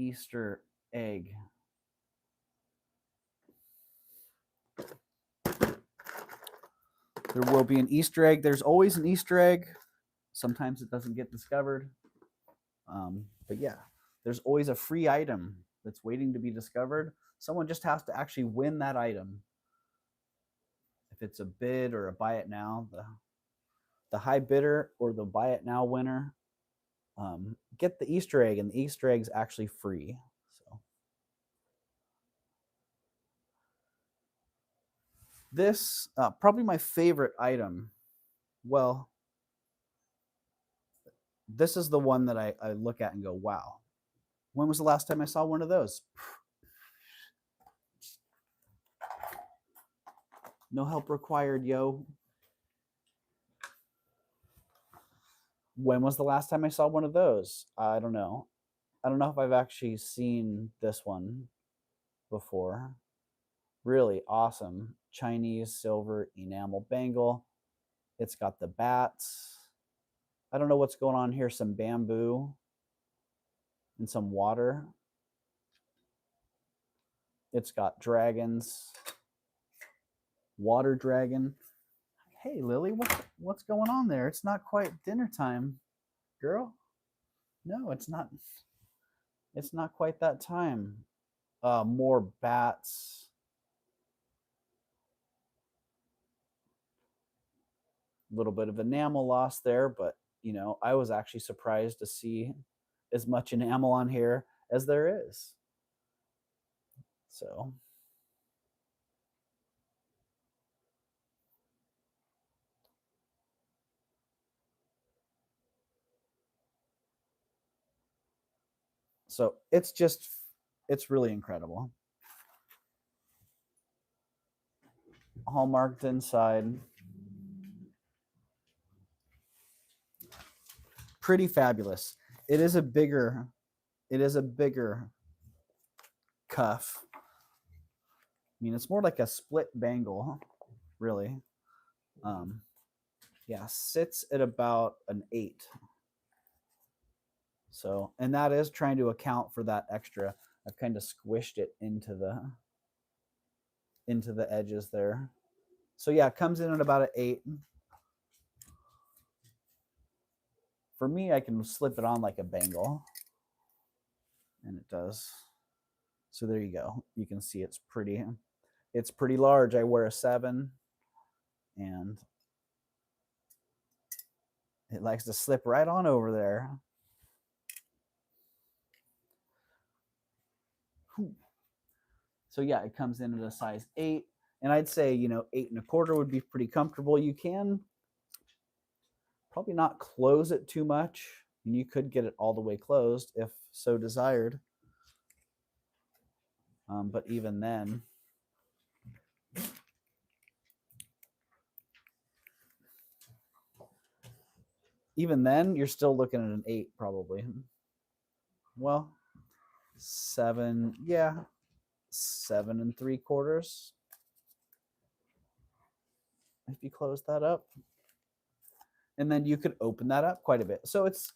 Easter egg. There will be an Easter egg. There's always an Easter egg. Sometimes it doesn't get discovered. But yeah, there's always a free item that's waiting to be discovered. Someone just has to actually win that item. If it's a bid or a buy it now, the high bidder or the buy it now winner get the Easter egg, and the Easter egg's actually free. So this probably my favorite item. Well, this is the one that I look at and go, wow. When was the last time I saw one of those? No help required, yo. When was the last time I saw one of those? I don't know. I don't know if I've actually seen this one before. Really awesome. Chinese silver enamel bangle. It's got the bats. I don't know what's going on here. Some bamboo and some water. It's got dragons. Water dragon. Hey, Lily, what's going on there? It's not quite dinner time, girl. No, it's not. It's not quite that time. More bats. A little bit of enamel loss there, but you know, I was actually surprised to see as much enamel on here as there is. So it's really incredible. Hallmarked inside. Pretty fabulous. It is a bigger cuff. I mean, it's more like a split bangle, really. Yeah, sits at about an 8. So, and that is trying to account for that extra. I've kind of squished it into the edges there. So yeah, it comes in at about an 8. For me, I can slip it on like a bangle, and it does. So there you go. You can see it's pretty large. I wear a 7, and it likes to slip right on over there. So yeah, it comes in at a size 8, and I'd say 8.25 would be pretty comfortable. You can probably not close it too much, and you could get it all the way closed if so desired. But even then, you're still looking at an 8 probably. Well, 7, yeah, 7.75. If you close that up, and then you could open that up quite a bit. So it's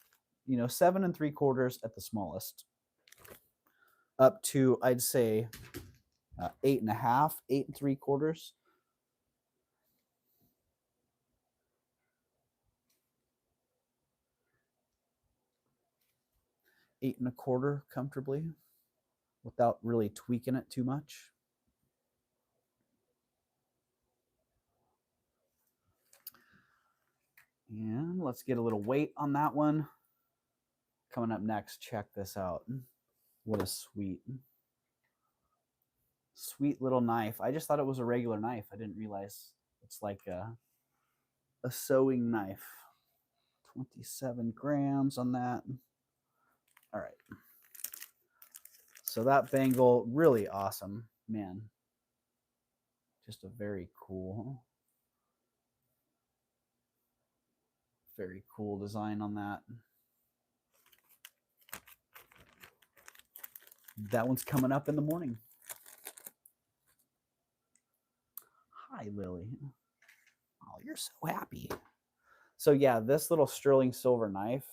7.75 at the smallest, up to I'd say 8.5, 8.75. 8.25 comfortably without really tweaking it too much. And let's get a little weight on that one. Coming up next, check this out. What a sweet little knife. I just thought it was a regular knife. I didn't realize it's like a sewing knife. 27 grams on that. All right. So that bangle, really awesome, man. Just a very cool design on that. That one's coming up in the morning. Hi, Lily. Oh, you're so happy. So yeah, this little sterling silver knife,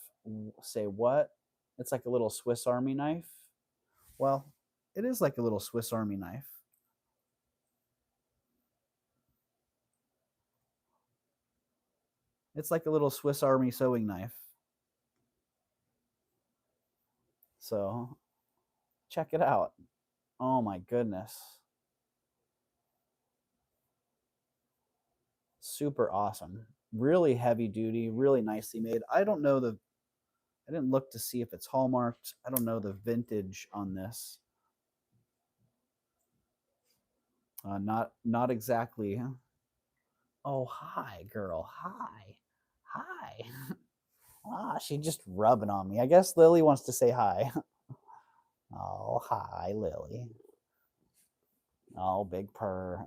say what? It's like a little Swiss Army knife. Well, it is like a little Swiss Army knife. It's like a little Swiss Army sewing knife. So check it out. Oh my goodness. Super awesome. Really heavy duty, really nicely made. I didn't look to see if it's hallmarked. I don't know the vintage on this. Not exactly. Oh, hi, girl. Hi. Hi. She's just rubbing on me. I guess Lily wants to say hi. Oh, hi, Lily. Oh, big purr.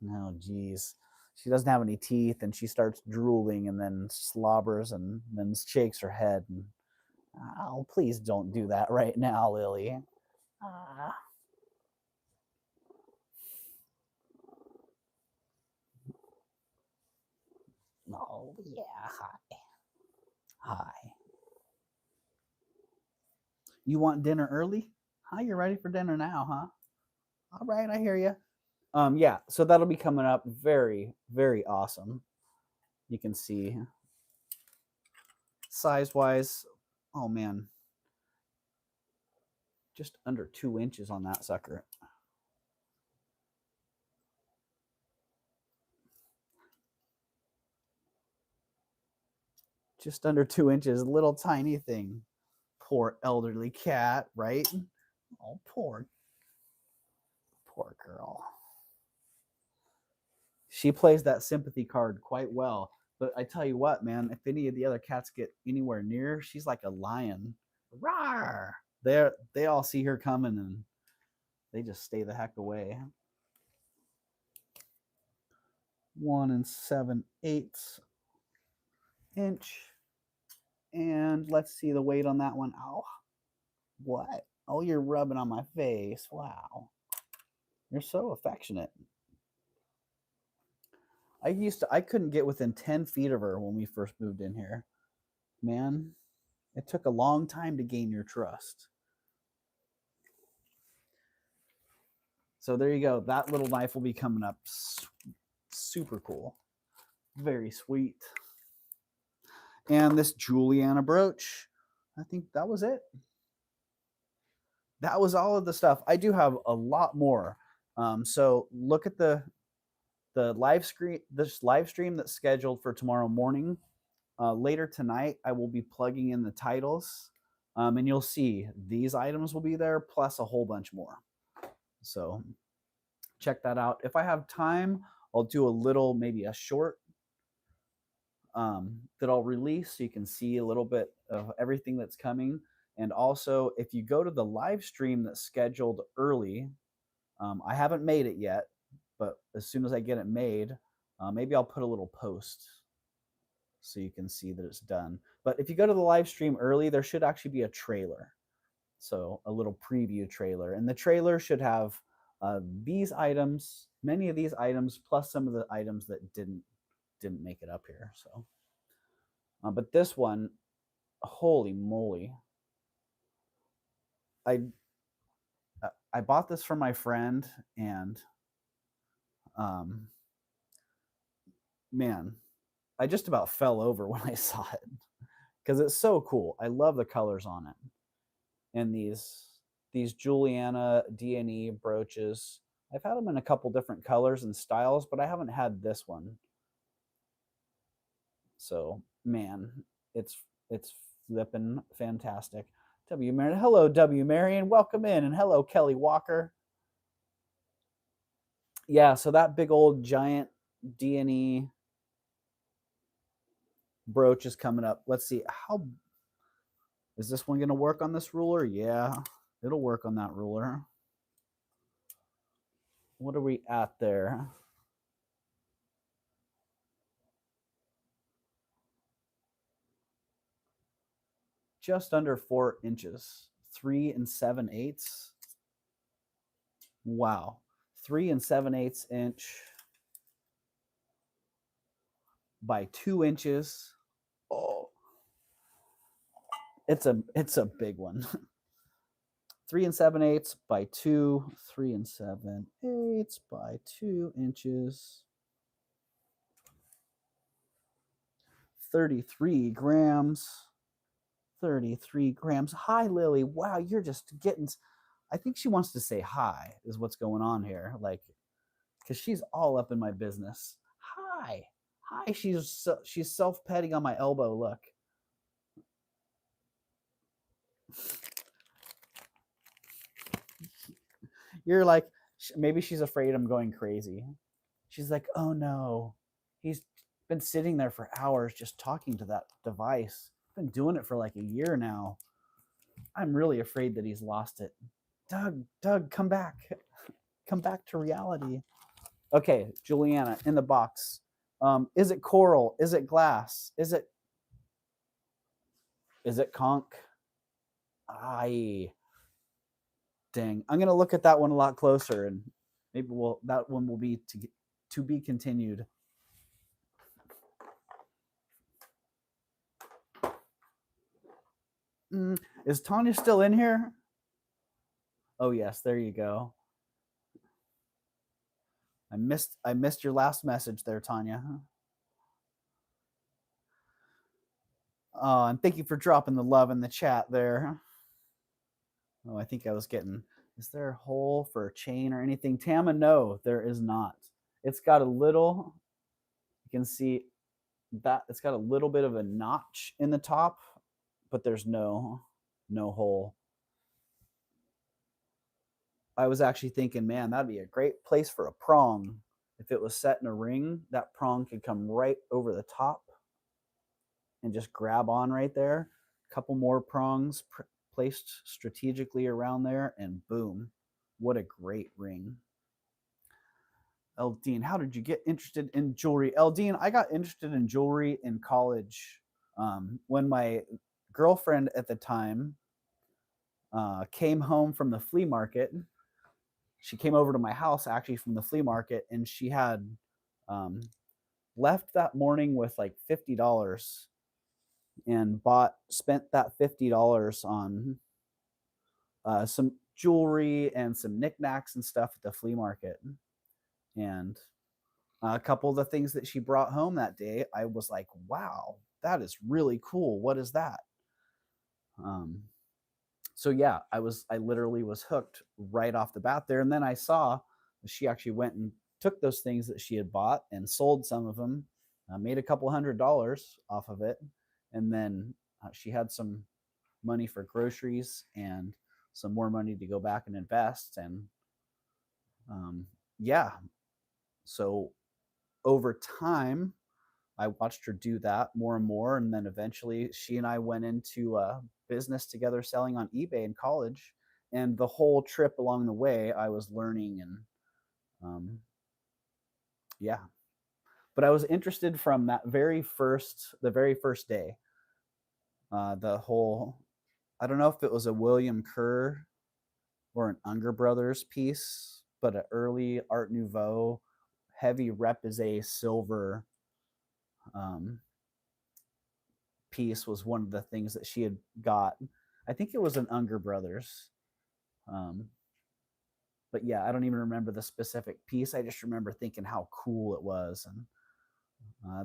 Oh, geez. She doesn't have any teeth, and she starts drooling and then slobbers and then shakes her head. And, oh, please don't do that right now, Lily. Oh, yeah. Hi. Hi. You want dinner early? Hi, you're ready for dinner now, huh? All right, I hear you. Yeah, so that'll be coming up. Very, very awesome. You can see size wise. Oh man, Just under 2 inches on that sucker. Just under 2 inches, little tiny thing. Poor elderly cat, right? Oh, poor girl. She plays that sympathy card quite well. But I tell you what, man, if any of the other cats get anywhere near, she's like a lion. Rawr! They all see her coming and they just stay the heck away. 1 7/8 inch. And let's see the weight on that one. Oh, what? Oh, you're rubbing on my face. Wow. You're so affectionate. I couldn't get within 10 feet of her when we first moved in here. Man, it took a long time to gain your trust. So there you go. That little knife will be coming up. Super cool. Very sweet. And this Juliana brooch, I think that was it. That was all of the stuff. I do have a lot more. So look at the live stream that's scheduled for tomorrow morning. Later tonight, I will be plugging in the titles, and you'll see these items will be there, plus a whole bunch more. So check that out. If I have time, I'll do a little, maybe a short that I'll release so you can see a little bit of everything that's coming. And also, if you go to the live stream that's scheduled early, I haven't made it yet, but as soon as I get it made, maybe I'll put a little post so you can see that it's done. But if you go to the live stream early, there should actually be a trailer. So a little preview trailer. And the trailer should have these items, many of these items, plus some of the items that didn't make it up here. So, but this one, holy moly. I bought this for my friend, and man, I just about fell over when I saw it because it's so cool. I love the colors on it. And these Juliana D&E brooches, I've had them in a couple different colors and styles, but I haven't had this one. So, man, it's flipping fantastic. W. Marion, hello, W. Marion, welcome in, and hello, Kelly Walker. Yeah, so that big old giant D&E brooch is coming up. Let's see, how is this one going to work on this ruler? Yeah, it'll work on that ruler. What are we at there? Just under 4 inches, 3 7/8. Wow, 3 7/8 inch by 2 inches. Oh, it's a big one. 3 7/8 by 2, 3 7/8 by 2 inches. 33 grams. 33 grams. Hi, Lily. Wow, you're just getting. I think she wants to say hi, is what's going on here. Like, because she's all up in my business. Hi. Hi. She's self-petting on my elbow. Look. You're like, maybe she's afraid I'm going crazy. She's like, oh no. He's been sitting there for hours just talking to that device. Been doing it for like a year now. I'm really afraid that he's lost it. Doug, come back. Come back to reality. Okay, Juliana, in the box. Is it coral? Is it glass? Is it conch? Dang. I'm gonna look at that one a lot closer, and maybe that one will be to be continued. Is Tanya still in here? Oh yes, there you go. I missed your last message there, Tanya. Oh, and thank you for dropping the love in the chat there. Oh, I think I was getting, is there a hole for a chain or anything? Tama, no, there is not. It's got a little, you can see that it's got a little bit of a notch in the top, but there's no hole. I was actually thinking, man, that'd be a great place for a prong. If it was set in a ring, that prong could come right over the top and just grab on right there. A couple more prongs placed strategically around there, and boom, what a great ring. Eldine, how did you get interested in jewelry? Eldine, I got interested in jewelry in college when my girlfriend at the time came home from the flea market. She came over to my house actually from the flea market, and she had left that morning with like $50 and spent that $50 on some jewelry and some knickknacks and stuff at the flea market. And a couple of the things that she brought home that day, I was like, wow, that is really cool. What is that? So yeah, I literally was hooked right off the bat there. And then I saw she actually went and took those things that she had bought and sold some of them, made a couple $100 off of it. And then she had some money for groceries and some more money to go back and invest. And yeah, so over time, I watched her do that more and more. And then eventually she and I went into a business together selling on eBay in college. And the whole trip along the way, I was learning and yeah. But I was interested from the very first day. The whole, I don't know if it was a William Kerr or an Unger Brothers piece, but an early Art Nouveau heavy repoussé silver piece was one of the things that she had got. I think it was an Unger Brothers. But yeah, I don't even remember the specific piece. I just remember thinking how cool it was, and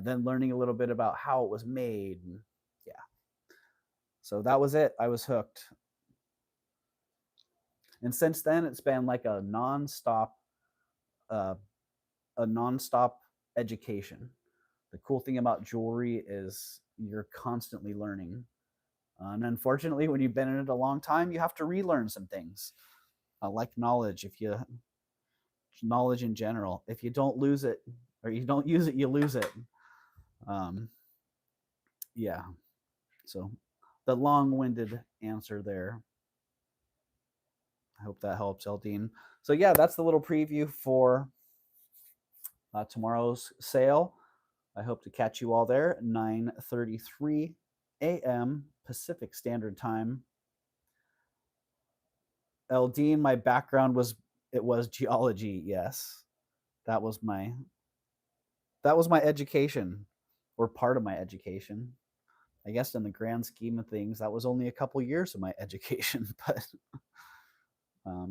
then learning a little bit about how it was made. And yeah, so that was it. I was hooked. And since then, it's been like a nonstop education. The cool thing about jewelry is you're constantly learning. And unfortunately, when you've been in it a long time, you have to relearn some things. Like knowledge, knowledge in general, if you don't lose it or you don't use it, you lose it. Yeah. So the long-winded answer there. I hope that helps, Eldine. So yeah, that's the little preview for tomorrow's sale. I hope to catch you all there, 9:33 a.m. Pacific Standard Time. Eldine, my background was geology. Yes, that was my education, or part of my education. I guess in the grand scheme of things, that was only a couple years of my education, but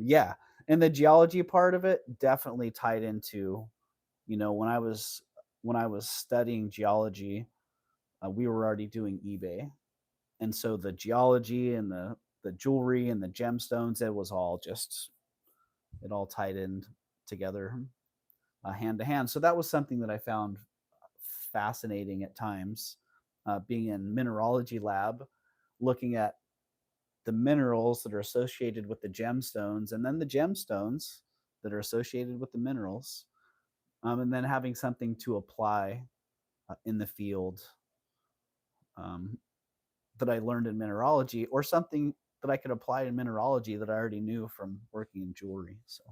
yeah. And the geology part of it definitely tied into, when I was studying geology, we were already doing eBay, and so the geology and the jewelry and the gemstones, it was all just, it all tied in together, hand to hand. So that was something that I found fascinating at times, being in mineralogy lab, looking at the minerals that are associated with the gemstones, and then the gemstones that are associated with the minerals, and then having something to apply in the field that I learned in mineralogy, or something that I could apply in mineralogy that I already knew from working in jewelry. So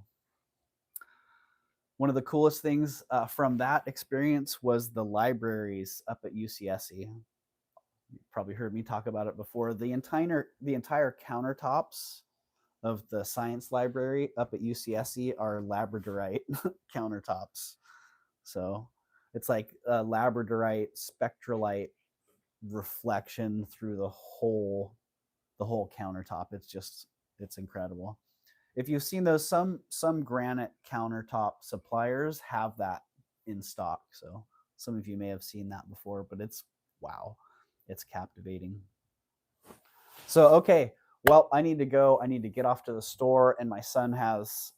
one of the coolest things from that experience was the libraries up at UCSC. You probably heard me talk about it before. The entire countertops of the science library up at UCSC are labradorite countertops. So it's like a labradorite spectralite reflection through the whole countertop. It's incredible. If you've seen those, some granite countertop suppliers have that in stock. So some of you may have seen that before, but it's wow, it's captivating. So okay, Well, I need to go. I need to get off to the store, and my son has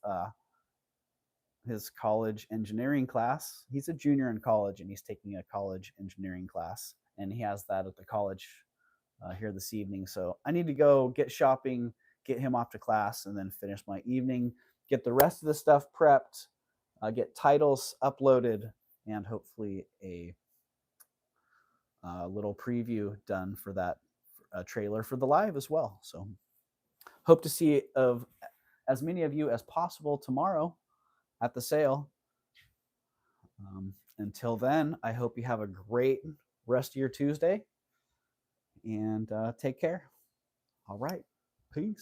his college engineering class. He's a junior in college, and he's taking a college engineering class, and he has that at the college here this evening. So I need to go get shopping, get him off to class, and then finish my evening, get the rest of the stuff prepped, get titles uploaded, and hopefully a little preview done for that trailer for the live as well. So hope to see of as many of you as possible tomorrow at the sale. Until then, I hope you have a great rest of your Tuesday, and take care. All right. Peace.